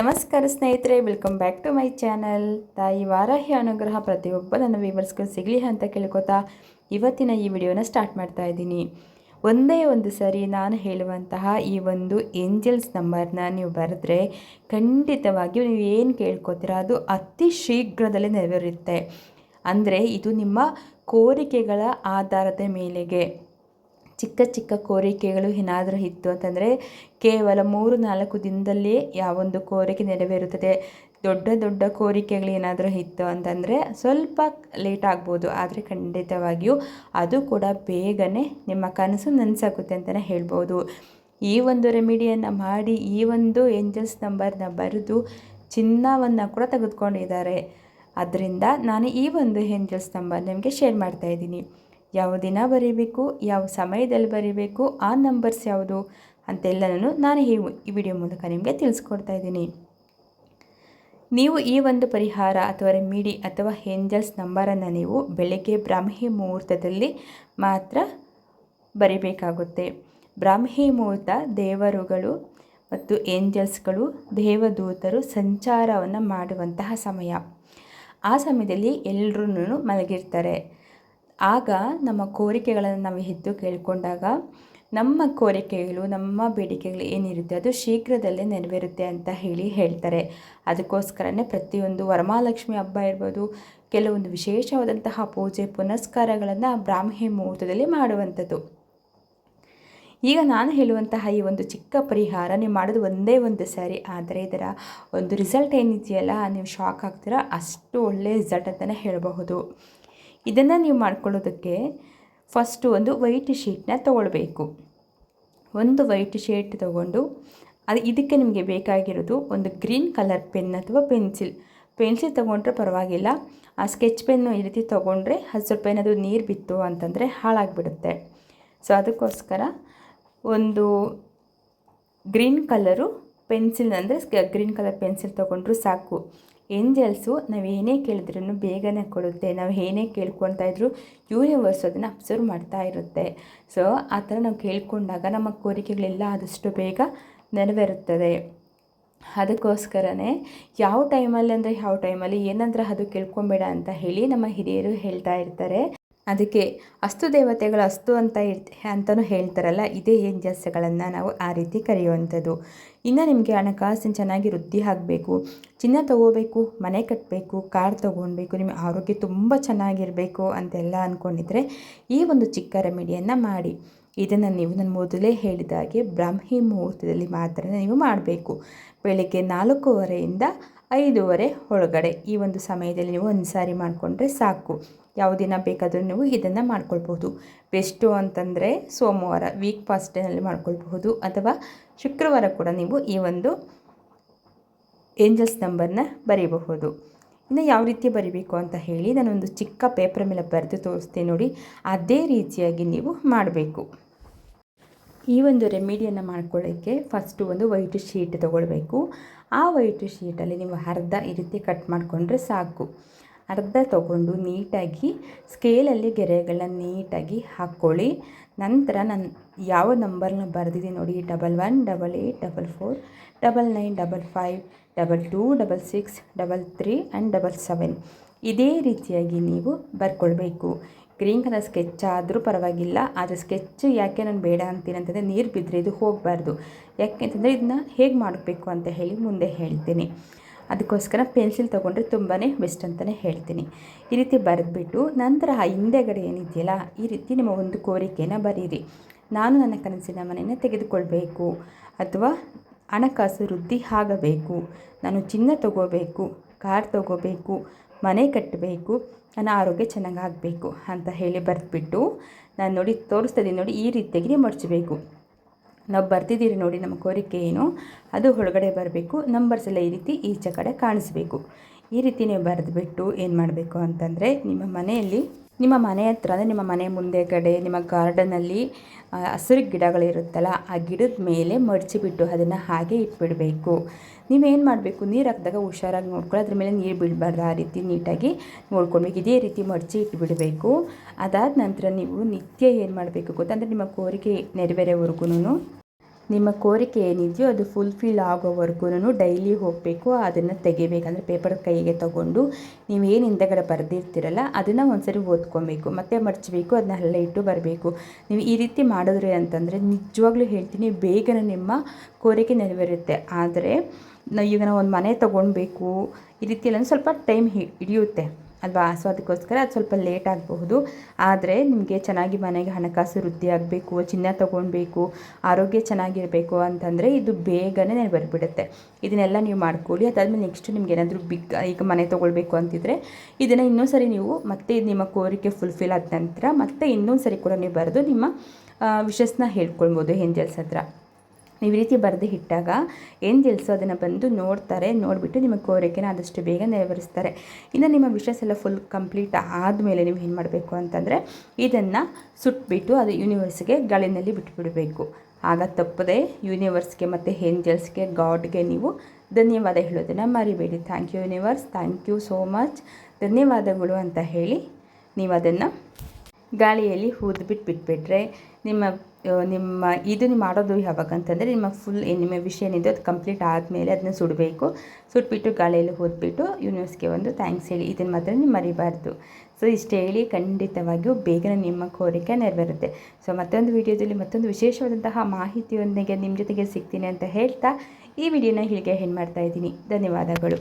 ನಮಸ್ಕಾರ ಸ್ನೇಹಿತರೆ, welcome back to my channel. ತಾಯಿ ವಾರಾಹಿ ಅನುಗ್ರಹ ಪ್ರತಿಯೊಬ್ಬ ನನ್ನ ವ್ಯೂವರ್ಸ್ಗಳು ಸಿಗಲಿ ಅಂತ ಕೇಳ್ಕೊತಾ ಇವತ್ತಿನ ಈ ವಿಡಿಯೋನ ಸ್ಟಾರ್ಟ್ ಮಾಡ್ತಾ ಇದ್ದೀನಿ. ಒಂದೇ ಒಂದು ಸರಿ ನಾನು ಹೇಳುವಂತಹ ಈ ಒಂದು ಏಂಜಲ್ಸ್ ನಂಬರ್ನ ನೀವು ಬರೆದ್ರೆ ಖಂಡಿತವಾಗಿಯೂ ನೀವು ಏನು ಕೇಳ್ಕೊತೀರ ಅದು ಅತಿ ಶೀಘ್ರದಲ್ಲೇ ನೆರವೇರುತ್ತೆ. ಅಂದರೆ ಇದು ನಿಮ್ಮ ಕೋರಿಕೆಗಳ ಆಧಾರದ ಮೇಲೆಗೆ. ಚಿಕ್ಕ ಚಿಕ್ಕ ಕೋರಿಕೆಗಳು ಏನಾದರೂ ಇತ್ತು ಅಂತಂದರೆ ಕೇವಲ 3-4 ದಿನದಲ್ಲೇ ಯಾವೊಂದು ಕೋರಿಕೆ ನೆರವೇರುತ್ತದೆ. ದೊಡ್ಡ ದೊಡ್ಡ ಕೋರಿಕೆಗಳು ಏನಾದರೂ ಇತ್ತು ಅಂತಂದರೆ ಸ್ವಲ್ಪ ಲೇಟ್ ಆಗ್ಬೋದು, ಆದರೆ ಖಂಡಿತವಾಗಿಯೂ ಅದು ಕೂಡ ಬೇಗನೆ ನಿಮ್ಮ ಕನಸು ನನಸಾಗುತ್ತೆ ಅಂತಲೇ ಹೇಳ್ಬೋದು. ಈ ಒಂದು ರೆಮಿಡಿಯನ್ನು ಮಾಡಿ ಈ ಒಂದು ಏಂಜಲ್ಸ್ ನಂಬರ್ನ ಬರೆದು ಚಿನ್ನವನ್ನು ಕೂಡ ತೆಗೆದುಕೊಂಡಿದ್ದಾರೆ. ಅದರಿಂದ ನಾನು ಈ ಒಂದು ಏಂಜಲ್ಸ್ ನಂಬರ್ ನಿಮಗೆ ಶೇರ್ ಮಾಡ್ತಾಯಿದ್ದೀನಿ. ಯಾವ ದಿನ ಬರೀಬೇಕು, ಯಾವ ಸಮಯದಲ್ಲಿ ಬರೀಬೇಕು, ಆ ನಂಬರ್ಸ್ ಯಾವುದು ಅಂತೆಲ್ಲನೂ ನಾನು ಈ ವಿಡಿಯೋ ಮೂಲಕ ನಿಮಗೆ ತಿಳಿಸ್ಕೊಡ್ತಾ ಇದ್ದೀನಿ. ನೀವು ಈ ಒಂದು ಪರಿಹಾರ ಅಥವಾ ರೆಮಿಡಿ ಅಥವಾ ಏಂಜಲ್ಸ್ ನಂಬರನ್ನು ನೀವು ಬೆಳಗ್ಗೆ ಬ್ರಾಹ್ಮಿ ಮುಹೂರ್ತದಲ್ಲಿ ಮಾತ್ರ ಬರಿಬೇಕಾಗುತ್ತೆ. ಬ್ರಾಹ್ಮಿ ಮುಹೂರ್ತ ದೇವರುಗಳು ಮತ್ತು ಏಂಜಲ್ಸ್ಗಳು, ದೇವದೂತರು ಸಂಚಾರವನ್ನು ಮಾಡುವಂತಹ ಸಮಯ. ಆ ಸಮಯದಲ್ಲಿ ಎಲ್ಲರೂ ಮಲಗಿರ್ತಾರೆ. ಆಗ ನಮ್ಮ ಕೋರಿಕೆಗಳನ್ನು ನಾವು ಎದ್ದು ಕೇಳಿಕೊಂಡಾಗ ನಮ್ಮ ಕೋರಿಕೆಗಳು, ನಮ್ಮ ಬೇಡಿಕೆಗಳು ಏನಿರುತ್ತೆ ಅದು ಶೀಘ್ರದಲ್ಲೇ ನೆರವೇರುತ್ತೆ ಅಂತ ಹೇಳ್ತಾರೆ. ಅದಕ್ಕೋಸ್ಕರನೇ ಪ್ರತಿಯೊಂದು ವರಮಹಾಲಕ್ಷ್ಮಿ ಹಬ್ಬ ಇರ್ಬೋದು, ಕೆಲವೊಂದು ವಿಶೇಷವಾದಂತಹ ಪೂಜೆ ಪುನಸ್ಕಾರಗಳನ್ನು ಬ್ರಾಹ್ಮಿ ಮುಹೂರ್ತದಲ್ಲಿ ಮಾಡುವಂಥದ್ದು. ಈಗ ನಾನು ಹೇಳುವಂತಹ ಈ ಒಂದು ಚಿಕ್ಕ ಪರಿಹಾರ ನೀವು ಮಾಡೋದು ಒಂದೇ ಒಂದು ಸಾರಿ, ಆದರೆ ಇದರ ಒಂದು ರಿಸಲ್ಟ್ ಏನಿದೆಯಲ್ಲ ನೀವು ಶಾಕ್ ಆಗ್ತೀರಾ. ಅಷ್ಟು ಒಳ್ಳೆಯ ರಿಸಲ್ಟ್ ಅಂತಲೇ ಹೇಳಬಹುದು. ಇದನ್ನು ನೀವು ಮಾಡ್ಕೊಳ್ಳೋದಕ್ಕೆ ಫಸ್ಟು ಒಂದು ವೈಟ್ ಶೀಟ್ನ ತೊಗೊಳ್ಬೇಕು. ಒಂದು ವೈಟ್ ಶೀಟ್ ತೊಗೊಂಡು ಇದಕ್ಕೆ ನಿಮಗೆ ಬೇಕಾಗಿರೋದು ಒಂದು ಗ್ರೀನ್ ಕಲರ್ ಪೆನ್ ಅಥವಾ ಪೆನ್ಸಿಲ್ ತೊಗೊಂಡ್ರೆ ಪರವಾಗಿಲ್ಲ. ಆ ಸ್ಕೆಚ್ ಪೆನ್ನು ಈ ರೀತಿ ತೊಗೊಂಡ್ರೆ ಅದು ಸ್ವಲ್ಪ ಏನಾದರೂ ನೀರು ಬಿತ್ತು ಅಂತಂದರೆ ಹಾಳಾಗಿಬಿಡುತ್ತೆ. ಸೊ ಅದಕ್ಕೋಸ್ಕರ ಒಂದು ಗ್ರೀನ್ ಕಲರು ಪೆನ್ಸಿಲ್ ಅಂದರೆ ಗ್ರೀನ್ ಕಲರ್ ಪೆನ್ಸಿಲ್ ತೊಗೊಂಡ್ರೂ ಸಾಕು. ಏಂಜಲ್ಸು ನಾವು ಏನೇ ಕೇಳಿದ್ರೂ ಬೇಗನೆ ಕೊಡುತ್ತೆ. ನಾವು ಏನೇ ಕೇಳ್ಕೊಳ್ತಾ ಇದ್ರೂ ಯೂನಿವರ್ಸ್ ಅದನ್ನು ಅಬ್ಸರ್ವ್ ಮಾಡ್ತಾ ಇರುತ್ತೆ. ಸೊ ಆ ಥರ ನಾವು ಕೇಳ್ಕೊಂಡಾಗ ನಮ್ಮ ಕೋರಿಕೆಗಳೆಲ್ಲ ಆದಷ್ಟು ಬೇಗ ನೆರವೇರುತ್ತದೆ. ಅದಕ್ಕೋಸ್ಕರನೇ ಯಾವ ಟೈಮಲ್ಲಿ ಏನಂದ್ರೆ ಅದು ಕೇಳ್ಕೊಬೇಡ ಅಂತ ಹೇಳಿ ನಮ್ಮ ಹಿರಿಯರು ಹೇಳ್ತಾ ಇರ್ತಾರೆ. ಅದಕ್ಕೆ ಅಸ್ತು ದೇವತೆಗಳು ಅಸ್ತು ಅಂತಲೂ ಹೇಳ್ತಾರಲ್ಲ, ಇದೇ ಏಂಜಲ್ಸ್ಗಳನ್ನು ನಾವು ಆ ರೀತಿ ಕರೆಯುವಂಥದ್ದು. ಇನ್ನು ನಿಮಗೆ ಹಣಕಾಸಿನ ಚೆನ್ನಾಗಿ ವೃದ್ಧಿ ಆಗಬೇಕು, ಚಿನ್ನ ತೊಗೋಬೇಕು, ಮನೆ ಕಟ್ಟಬೇಕು, ಕಾರ್ ತೊಗೊಳ್ಬೇಕು, ನಿಮ್ಮ ಆರೋಗ್ಯ ತುಂಬ ಚೆನ್ನಾಗಿರಬೇಕು ಅಂತೆಲ್ಲ ಅಂದ್ಕೊಂಡಿದ್ರೆ ಈ ಒಂದು ಚಿಕ್ಕ ರೆಮಿಡಿಯನ್ನು ಮಾಡಿ. ಇದನ್ನು ನೀವು ನಾನು ಮೊದಲೇ ಹೇಳಿದಾಗೆ ಬ್ರಾಹ್ಮಿ ಮುಹೂರ್ತದಲ್ಲಿ ಮಾತ್ರ ನೀವು ಮಾಡಬೇಕು. ಬೆಳಗ್ಗೆ 4:15 5:30 ಒಳಗಡೆ ಈ ಒಂದು ಸಮಯದಲ್ಲಿ ನೀವು ಒಂದು ಸಾರಿ ಮಾಡಿಕೊಂಡ್ರೆ ಸಾಕು. ಯಾವ ದಿನ ಬೇಕಾದರೂ ನೀವು ಇದನ್ನು ಮಾಡ್ಕೊಳ್ಬೋದು. ಬೆಸ್ಟು ಅಂತಂದರೆ ಸೋಮವಾರ ವೀಕ್ ಫಸ್ಟ್ ಡೇನಲ್ಲಿ ಮಾಡ್ಕೊಳ್ಬಹುದು, ಅಥವಾ ಶುಕ್ರವಾರ ಕೂಡ ನೀವು ಈ ಒಂದು ಏಂಜಲ್ಸ್ ನಂಬರ್ನ ಬರೀಬಹುದು. ಇನ್ನು ಯಾವ ರೀತಿ ಬರೀಬೇಕು ಅಂತ ಹೇಳಿ ನಾನೊಂದು ಚಿಕ್ಕ ಪೇಪರ್ ಮೇಲೆ ಬರೆದು ತೋರಿಸ್ತೀನಿ ನೋಡಿ. ಅದೇ ರೀತಿಯಾಗಿ ನೀವು ಮಾಡಬೇಕು. ಈ ಒಂದು ರೆಮಿಡಿಯನ್ನು ಮಾಡ್ಕೊಳ್ಳೋಕ್ಕೆ ಫಸ್ಟು ಒಂದು ವೈಟ್ ಶೀಟ್ ತೊಗೊಳ್ಬೇಕು. ಆ ವೈಟ್ ಶೀಟಲ್ಲಿ ನೀವು ಅರ್ಧ ಈ ರೀತಿ ಕಟ್ ಮಾಡಿಕೊಂಡ್ರೆ ಸಾಕು. ಅರ್ಧ ತೊಗೊಂಡು ನೀಟಾಗಿ ಸ್ಕೇಲಲ್ಲಿ ಗೆರೆಗಳನ್ನ ನೀಟಾಗಿ ಹಾಕ್ಕೊಳ್ಳಿ. ನಂತರ ನಾನು ಯಾವ ನಂಬರ್ನ ಬರೆದಿದ್ದೀನಿ ನೋಡಿ, 11 88 44 99 55 22 66 33 ಆ್ಯಂಡ್ 77 ಇದೇ ರೀತಿಯಾಗಿ ನೀವು ಬರ್ಕೊಳ್ಬೇಕು. ಗ್ರೀನ್ ಕಲರ್ ಸ್ಕೆಚ್ ಆದರೂ ಪರವಾಗಿಲ್ಲ, ಆದರೆ ಸ್ಕೆಚ್ ಯಾಕೆ ನಾನು ಬೇಡ ಅಂತೀನಿ ಅಂತಂದರೆ ನೀರು ಬಿದ್ದರೆ ಇದು ಹೋಗಬಾರ್ದು. ಯಾಕೆ ಅಂತಂದರೆ ಇದನ್ನ ಹೇಗೆ ಮಾಡಬೇಕು ಅಂತ ಹೇಳಿ ಮುಂದೆ ಹೇಳ್ತೀನಿ. ಅದಕ್ಕೋಸ್ಕರ ಪೆನ್ಸಿಲ್ ತೊಗೊಂಡ್ರೆ ತುಂಬಾ ಬೆಸ್ಟ್ ಅಂತಲೇ ಹೇಳ್ತೀನಿ. ಈ ರೀತಿ ಬರೆದ್ಬಿಟ್ಟು ನಂತರ ಹಿಂದೆಗಡೆ ಏನಿದೆಯಲ್ಲ ಈ ರೀತಿ ನಿಮ್ಮ ಒಂದು ಕೋರಿಕೆನ ಬರೀರಿ. ನಾನು ನನ್ನ ಕನಸಿನ ಮನೆಯನ್ನು ತೆಗೆದುಕೊಳ್ಬೇಕು, ಅಥವಾ ಹಣಕಾಸು ವೃದ್ಧಿ ಆಗಬೇಕು, ನಾನು ಚಿನ್ನ ತೊಗೋಬೇಕು, ಕಾರ್ ತೊಗೋಬೇಕು, ಮನೆ ಕಟ್ಟಬೇಕು, ನನ್ನ ಆರೋಗ್ಯ ಚೆನ್ನಾಗಾಗಬೇಕು ಅಂತ ಹೇಳಿ ಬರೆದ್ಬಿಟ್ಟು ನಾನು ನೋಡಿ ತೋರಿಸ್ತಾ ಇದ್ದೀನಿ ನೋಡಿ, ಈ ರೀತಿಯಾಗಿ ನೀವು ಮಡಚಬೇಕು. ನಾವು ಬರ್ತಿದ್ದೀರಿ ನೋಡಿ ನಮ್ಮ ಕೋರಿಕೆ ಏನು ಅದು ಒಳಗಡೆ ಬರಬೇಕು. ನಂಬರ್ಸ್ ಎಲ್ಲ ಈ ರೀತಿ ಈಚೆ ಕಡೆ ಕಾಣಿಸ್ಬೇಕು. ಈ ರೀತಿ ನೀವು ಬರೆದುಬಿಟ್ಟು ಏನು ಮಾಡಬೇಕು ಅಂತಂದರೆ ನಿಮ್ಮ ಮನೆ ಹತ್ರ ಅಂದರೆ ನಿಮ್ಮ ಮನೆ ಮುಂದೆಗಡೆ ನಿಮ್ಮ ಗಾರ್ಡನಲ್ಲಿ ಹಸಿರು ಗಿಡಗಳಿರುತ್ತಲ್ಲ ಆ ಗಿಡದ ಮೇಲೆ ಮಡಚಿಬಿಟ್ಟು ಅದನ್ನು ಹಾಗೆ ಇಟ್ಬಿಡಬೇಕು. ನೀವೇನು ಮಾಡಬೇಕು, ನೀರು ಹಾಕಿದಾಗ ಹುಷಾರಾಗಿ ನೋಡ್ಕೊಳ್ಳಿ, ಅದ್ರ ಮೇಲೆ ನೀರು ಬೀಳಬಾರ್ದು. ಆ ರೀತಿ ನೀಟಾಗಿ ನೋಡ್ಕೊಳ್ಬೇಕು. ಇದೇ ರೀತಿ ಮಡಚಿ ಇಟ್ಬಿಡಬೇಕು. ಅದಾದ ನಂತರ ನೀವು ನಿತ್ಯ ಏನು ಮಾಡಬೇಕು ಗೊತ್ತಾ, ಅಂದರೆ ನಿಮ್ಮ ಕೋರಿಕೆ ನೆರವೇರೋವರೆಗೂ ನಿಮ್ಮ ಕೋರಿಕೆ ಏನಿದೆಯೋ ಅದು ಫುಲ್ಫಿಲ್ ಆಗೋವರೆಗೂ ಡೈಲಿ ಹೋಗಬೇಕು, ಅದನ್ನು ತೆಗಿಬೇಕಂದ್ರೆ ಪೇಪರ್ ಕೈಗೆ ತೊಗೊಂಡು ನೀವು ಏನು ಹಿಂದೆಗಡೆ ಬರೆದಿರ್ತೀರಲ್ಲ ಅದನ್ನು ಒಂದ್ಸರಿ ಓದ್ಕೊಬೇಕು, ಮತ್ತೆ ಮಡಚಬೇಕು, ಅದನ್ನ ಅಲ್ಲೇ ಇಟ್ಟು ಬರಬೇಕು. ನೀವು ಈ ರೀತಿ ಮಾಡಿದ್ರಿ ಅಂತಂದರೆ ನಿಜವಾಗ್ಲೂ ಹೇಳ್ತೀನಿ ಬೇಗನೆ ನಿಮ್ಮ ಕೋರಿಕೆ ನೆರವೇರುತ್ತೆ. ಆದರೆ ಈಗ ನಾವು ಒಂದು ಮನೆ ತೊಗೊಳ್ಬೇಕು ಈ ರೀತಿಯೆಲ್ಲ ಸ್ವಲ್ಪ ಟೈಮ್ ಹಿಡಿಯುತ್ತೆ ಅಲ್ವಾ. ಸೊ ಅದಕ್ಕೋಸ್ಕರ ಅದು ಸ್ವಲ್ಪ ಲೇಟ್ ಆಗಬಹುದು. ಆದರೆ ನಿಮಗೆ ಚೆನ್ನಾಗಿ ಮನೆಗೆ ಹಣಕಾಸು ವೃದ್ಧಿ ಆಗಬೇಕು, ಚಿನ್ನ ತೊಗೊಳ್ಬೇಕು, ಆರೋಗ್ಯ ಚೆನ್ನಾಗಿರಬೇಕು ಅಂತಂದರೆ ಇದು ಬೇಗನೆ ನೆರವೇರಿಬಿಡುತ್ತೆ. ಇದನ್ನೆಲ್ಲ ನೀವು ಮಾಡ್ಕೊಳ್ಳಿ. ಅದಾದಮೇಲೆ ನೆಕ್ಸ್ಟ್ ನಿಮ್ಗೆ ಏನಾದರೂ ಈಗ ಮನೆ ತೊಗೊಳ್ಬೇಕು ಅಂತಿದ್ರೆ ಇದನ್ನು ಇನ್ನೊಂದು ಸರಿ ನೀವು ಮತ್ತೆ ನಿಮ್ಮ ಕೋರಿಕೆ ಫುಲ್ಫಿಲ್ ಆದ ನಂತರ ಮತ್ತೆ ಇನ್ನೊಂದು ಸರಿ ಕೂಡ ನೀವು ಬರೆದು ನಿಮ್ಮ ವಿಶಸ್ನ ಹೇಳ್ಕೊಳ್ಬೋದು ಏಂಜಲ್ಸ್ ಹತ್ರ. ನೀವು ಈ ರೀತಿ ಬರೆದು ಇಟ್ಟಾಗ ಏಂಜಲ್ಸು ಅದನ್ನು ಬಂದು ನೋಡ್ತಾರೆ, ನೋಡಿಬಿಟ್ಟು ನಿಮ್ಮ ಕೋರಿಕೆನ ಆದಷ್ಟು ಬೇಗ ನೆರವೇರಿಸ್ತಾರೆ. ಇನ್ನು ನಿಮ್ಮ ವಿಶಸ್ ಎಲ್ಲ ಫುಲ್ ಕಂಪ್ಲೀಟ್ ಆದಮೇಲೆ ನೀವು ಏನು ಮಾಡಬೇಕು ಅಂತಂದರೆ ಇದನ್ನು ಸುಟ್ಬಿಟ್ಟು ಅದು ಯೂನಿವರ್ಸ್ಗೆ ಗಾಳಿನಲ್ಲಿ ಬಿಟ್ಬಿಡಬೇಕು. ಆಗ ತಪ್ಪದೆ ಯೂನಿವರ್ಸ್ಗೆ ಮತ್ತು ಏಂಜಲ್ಸ್ಗೆ ಗಾಡ್ಗೆ ನೀವು ಧನ್ಯವಾದ ಹೇಳೋದನ್ನು ಮರಿಬೇಡಿ. Thank you universe, thank you so much, ಧನ್ಯವಾದಗಳು ಅಂತ ಹೇಳಿ ನೀವು ಅದನ್ನು ಗಾಳಿಯಲ್ಲಿ ಊದ್ಬಿಟ್ಟು ಬಿಟ್ಬಿಟ್ರೆ ನಿಮ್ಮ ಇದು ನೀವು ಮಾಡೋದು ಯಾವಾಗ ಅಂತಂದರೆ ನಿಮ್ಮ ವಿಷಯ ಏನಿದೆ ಅದು ಕಂಪ್ಲೀಟ್ ಆದಮೇಲೆ ಅದನ್ನ ಸುಡಬೇಕು. ಸುಟ್ಬಿಟ್ಟು ಗಾಳಿಯಲ್ಲಿ ಊದ್ಬಿಟ್ಟು ಯೂನಿವರ್ಸ್ಗೆ ಒಂದು ಥ್ಯಾಂಕ್ಸ್ ಹೇಳಿ. ಇದನ್ನು ಮಾತ್ರ ನೀವು ಮರಿಬಾರ್ದು. ಸೊ ಇಷ್ಟು ಹೇಳಿ ಖಂಡಿತವಾಗಿಯೂ ಬೇಗನೆ ನಿಮ್ಮ ಕೋರಿಕೆ ನೆರವೇರುತ್ತೆ. ಸೊ ಮತ್ತೊಂದು ವಿಡಿಯೋದಲ್ಲಿ ಮತ್ತೊಂದು ವಿಶೇಷವಾದಂತಹ ಮಾಹಿತಿಯೊಂದಿಗೆ ನಿಮ್ಮ ಜೊತೆಗೆ ಸಿಗ್ತೀನಿ ಅಂತ ಹೇಳ್ತಾ ಈ ವಿಡಿಯೋನ ಹೀಗೆ ಎಂಡ್ ಮಾಡ್ತಾ ಇದ್ದೀನಿ. ಧನ್ಯವಾದಗಳು.